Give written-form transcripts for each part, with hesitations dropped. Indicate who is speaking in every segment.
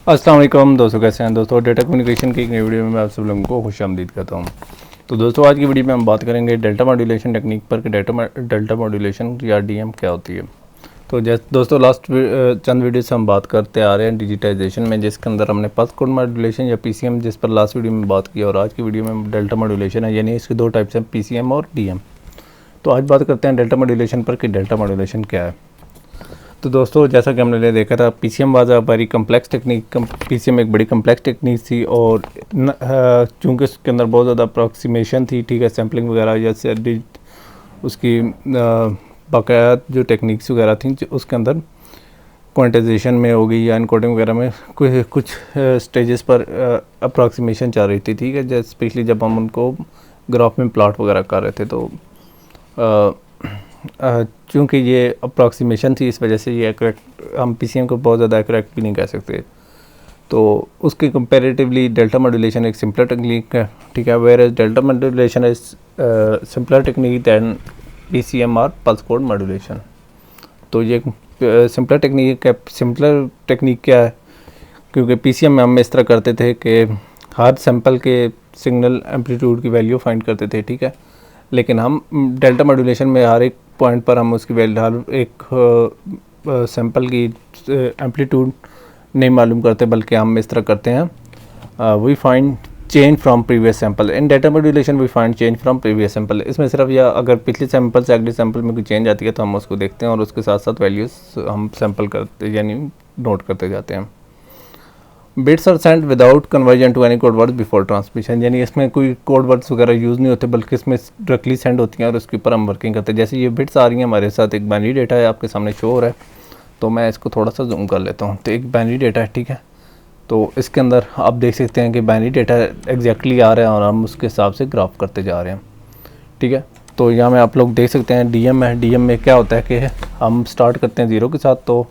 Speaker 1: अस्सलाम वालेकुम दोस्तों, कैसे हैं दोस्तों। डेटा कम्युनिकेशन की एक नई वीडियो में मैं आप सब लोगों को खुशामदीद कहता हूं। तो दोस्तों आज की वीडियो में हम बात करेंगे डेल्टा मॉड्यूलेशन टेक्निक पर कि डेल्टा मॉड्यूलेशन या डीएम क्या होती है। तो जैसे दोस्तों लास्ट चंद वीडियो से हम बात करते आ रहे हैं डिजिटाइजेशन में, जिसके अंदर हमने पल्स कोड मॉड्यूलेशन या पीसीएम जिस पर लास्ट वीडियो में बात की, और आज की वीडियो में डेल्टा मॉड्यूलेशन है, यानी इसके दो टाइप्स हैं, पीसीएम और डीएम। तो आज बात करते हैं डेल्टा मॉड्यूलेशन पर कि डेल्टा मॉड्यूलेशन क्या है। तो दोस्तों जैसा कि हमने देखा था, PCM was a very complex technique. PCM एक बड़ी कम्प्लेक्स टेक्निक थी और चूँकि उसके अंदर बहुत ज़्यादा अप्रॉक्सीमेशन थी, ठीक है, सैम्पलिंग वगैरह जैसे उसकी बाकायदा जो टेक्निक्स वगैरह थी उसके अंदर क्वांटाइजेशन में होगी या इनकोडिंग वगैरह में कुछ स्टेजेस पर अप्रॉक्सीमेशन चल रही थी, ठीक है, जैसे स्पेशली जब हम उनको ग्राफ में प्लॉट वगैरह कर रहे थे। तो चूँकि ये अप्रॉक्सीमेशन थी, इस वजह से ये एक्यूरेट, हम पीसीएम को बहुत ज़्यादा एक्यूरेट भी नहीं कह सकते। तो उसके कंपैरेटिवली डेल्टा मॉड्यूलेशन एक सिंपलर टेक्निक है, ठीक है, whereas delta modulation is simpler technique than PCM और पल्स कोड मॉड्यूलेशन। तो ये सिंपलर टेक्निक है। सिंपलर टेक्निक क्या है, क्योंकि पीसीएम में हम इस तरह करते थे कि हर सैंपल के सिग्नल एम्पलीट्यूड की वैल्यू फाइंड करते थे, ठीक है, लेकिन हम डेल्टा मॉड्यूलेशन में हर एक पॉइंट पर हम उसकी वैल्यू, हर एक सैंपल की एम्पलीट्यूड नहीं मालूम करते, बल्कि हम इस तरह करते हैं, we find change from previous sample. In data modulation we find change from previous sample. इसमें सिर्फ या अगर पिछले सैंपल से अगले सैंपल में कोई चेंज आती है तो हम उसको देखते हैं और उसके साथ साथ वैल्यूज़ हम सैंपल करते यानी नोट करते जाते हैं। Bits are sent without conversion to any code words before transmission, यानी इसमें कोई कोड वर्ड्स वगैरह यूज़ नहीं होते, बल्कि इसमें डायरेक्टली सेंड होती हैं और उसके ऊपर हम वर्किंग करते हैं। जैसे ये बिट्स आ रही हैं हमारे साथ, एक बाइनरी डेटा है आपके सामने शो हो रहा है, तो मैं इसको थोड़ा सा जूम कर लेता हूँ। तो एक बाइनरी डेटा है, ठीक है, तो इसके अंदर आप देख सकते हैं कि बाइनरी डेटा एग्जैक्टली आ रहा है और हम उसके हिसाब से ग्राफ करते जा रहे हैं, ठीक है। तो यहाँ में आप लोग देख सकते हैं डीएम है। डीएम में क्या होता है कि हम स्टार्ट करते हैं 0 के साथ, तो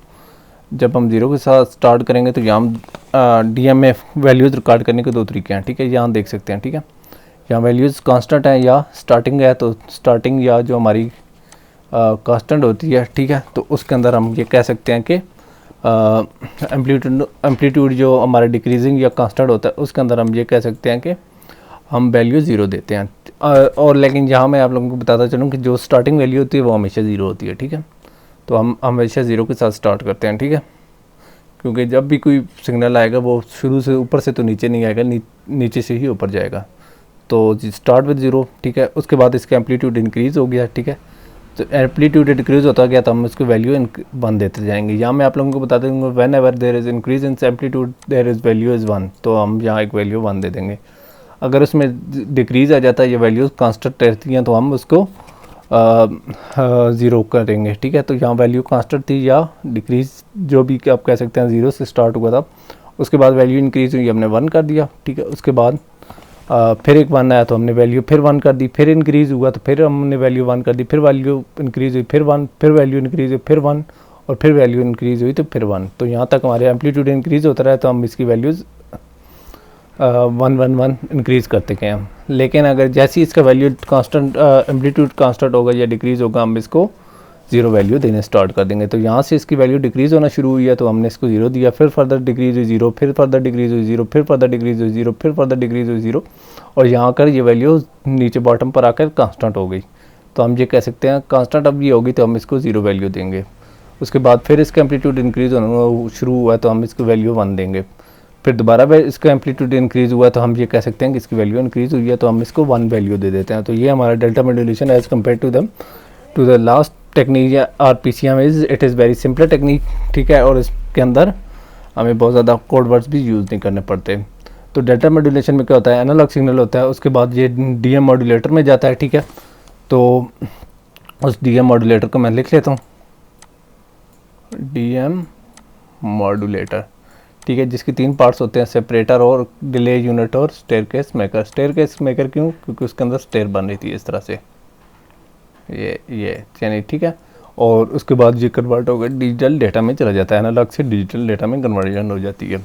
Speaker 1: जब हम 0 के साथ स्टार्ट करेंगे तो यहाँ डीएम में वैल्यूज़ रिकॉर्ड करने के दो तरीके हैं, ठीक है, यहाँ देख सकते हैं, ठीक है। यहाँ वैल्यूज़ कांस्टेंट है या स्टार्टिंग है, तो स्टार्टिंग या जो हमारी कांस्टेंट होती है, ठीक है, तो उसके अंदर हम ये कह सकते हैं कि एम्पलीट्यूड जो हमारा डिक्रीजिंग या कांस्टेंट होता है उसके अंदर हम ये कह सकते हैं कि हम वैल्यू 0 देते हैं। और लेकिन यहाँ मैं आप लोगों को बताता चलूँ कि जो स्टार्टिंग वैल्यू होती है वो हमेशा 0 होती है, ठीक है। तो हम हमेशा 0 के साथ स्टार्ट करते हैं, ठीक है, क्योंकि जब भी कोई सिग्नल आएगा वो शुरू से ऊपर से तो नीचे नहीं आएगा, नीचे से ही ऊपर जाएगा। तो स्टार्ट विद 0, ठीक है, उसके बाद इसका एम्पलीट्यूड इंक्रीज़ हो गया, ठीक है, तो एम्पलीट्यूड डिक्रीज़ होता गया तो हम इसको वैल्यू 1 देते जाएंगे। यहाँ मैं आप लोगों को बता दूँगा whenever there is increase in amplitude there is value is 1, तो हम यहाँ एक वैल्यू 1 दे देंगे। अगर उसमें डिक्रीज़ आ जाता है, ये वैल्यूज़ कांस्टेंट रहती हैं, तो हम उसको 0 करेंगे, ठीक है। तो यहाँ वैल्यू कांस्टेंट थी या डिक्रीज़ जो भी आप कह सकते हैं, 0 से स्टार्ट हुआ था, उसके बाद वैल्यू इंक्रीज़ हुई, हमने 1 कर दिया, ठीक है। उसके बाद फिर एक 1 आया तो हमने वैल्यू फिर 1 कर दी, फिर इंक्रीज़ हुआ तो फिर हमने वैल्यू 1 कर दी, फिर वैल्यू इंक्रीज़ हुई, फिर 1, फिर वैल्यू इंक्रीज़ हुई, फिर 1, और फिर वैल्यू इंक्रीज़ हुई तो फिर 1। तो यहाँ तक हमारे एम्पलीट्यूड इंक्रीज़ होता रहा, तो हम इसकी वैल्यूज़ 1 1 1 इंक्रीज़ करते गए हम। लेकिन अगर जैसे ही इसका वैल्यू कांस्टेंट एम्पलीट्यूड कांस्टेंट होगा या डिक्रीज़ होगा, हम इसको 0 वैल्यू देने स्टार्ट कर देंगे। तो यहाँ से इसकी वैल्यू डिक्रीज़ होना शुरू हुई है तो हमने इसको 0 दिया, फिर फर्दर डिक्रीज़ हुई 0, फिर फर्दर डिक्रीज़ हुई 0, फिर फर्दर डिक्रीज़ हुई 0, फिर फर्दर डिक्रीज़ हुई 0, और यहाँ कर ये वैल्यू नीचे बॉटम पर आकर कांस्टेंट हो गई। तो हम ये कह सकते हैं कांस्टेंट अब ये होगी तो हम इसको 0 वैल्यू देंगे। उसके बाद फिर इसका एम्पलीट्यूड इंक्रीज़ होना शुरू हुआ है तो हम इसको वैल्यू 1 देंगे। फिर दोबारा इसका एम्पलीट्यूड इंक्रीज़ हुआ तो हम ये कह सकते हैं कि इसकी वैल्यू इंक्रीज़ हुई है, तो हम इसको 1 वैल्यू दे देते हैं। तो ये हमारा delta modulation as compare to the last technique या or PCM it is very simpler technique, ठीक है, और इसके अंदर हमें बहुत ज़्यादा कोड वर्ड्स भी यूज़ नहीं करने पड़ते। तो डेल्टा मॉड्यूलेशन में क्या होता है, एनालॉग सिग्नल होता है, उसके बाद ये डीएम मॉड्यूलेटर में जाता है, ठीक है। तो उस डीएम मॉड्यूलेटर को मैं लिख लेता हूँ, डीएम मॉड्यूलेटर, ठीक है, जिसके 3 पार्ट्स होते हैं, सेपरेटर और डिले यूनिट और स्टेयरकेस मेकर। स्टेयरकेस मेकर क्यों, क्योंकि उसके अंदर स्टेयर बन रही थी इस तरह से, ये यानी, ठीक है। और उसके बाद ये कन्वर्ट होकर डिजिटल डेटा में चला जाता है, एनालॉग से डिजिटल डेटा में कन्वर्जन हो जाती है।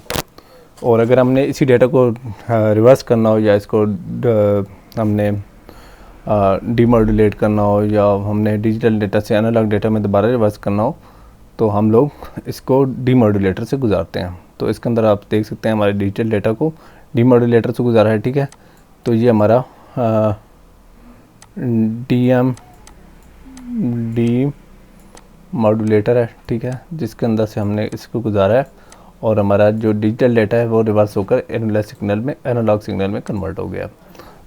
Speaker 1: और अगर हमने इसी डेटा को रिवर्स करना हो या इसको हमने डीमॉड्यूलेट करना हो या हमने डिजिटल डेटा से एनालॉग डेटा में दोबारा रिवर्स करना हो, तो हम लोग इसको डीमॉड्यूलेटर से गुजारते हैं। तो इसके अंदर आप देख सकते हैं हमारे डिजिटल डेटा को डीमॉड्यूलेटर से गुजारा है, ठीक है। तो ये हमारा डी मॉड्यूलेटर है, ठीक है, जिसके अंदर से हमने इसको गुजारा है और हमारा जो डिजिटल डेटा है वो रिवर्स होकर एनालॉग सिग्नल में कन्वर्ट हो गया।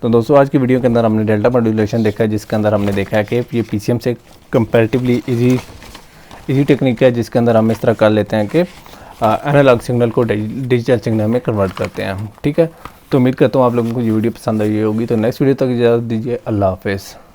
Speaker 1: तो दोस्तों आज की वीडियो के अंदर हमने डेल्टा मॉड्यूलेशन देखा है, जिसके अंदर हमने देखा है कि ये पीसीएम से कंपैरेटिवली इजी टेक्निक है, जिसके अंदर हम इस तरह कर लेते हैं कि एनालॉग सिग्नल को डिजिटल सिग्नल में कन्वर्ट करते हैं, ठीक है। तो उम्मीद करता हूँ आप लोगों को ये वीडियो पसंद आई होगी। तो नेक्स्ट वीडियो तक इजाज़त दीजिए। अल्लाह हाफ़िज़।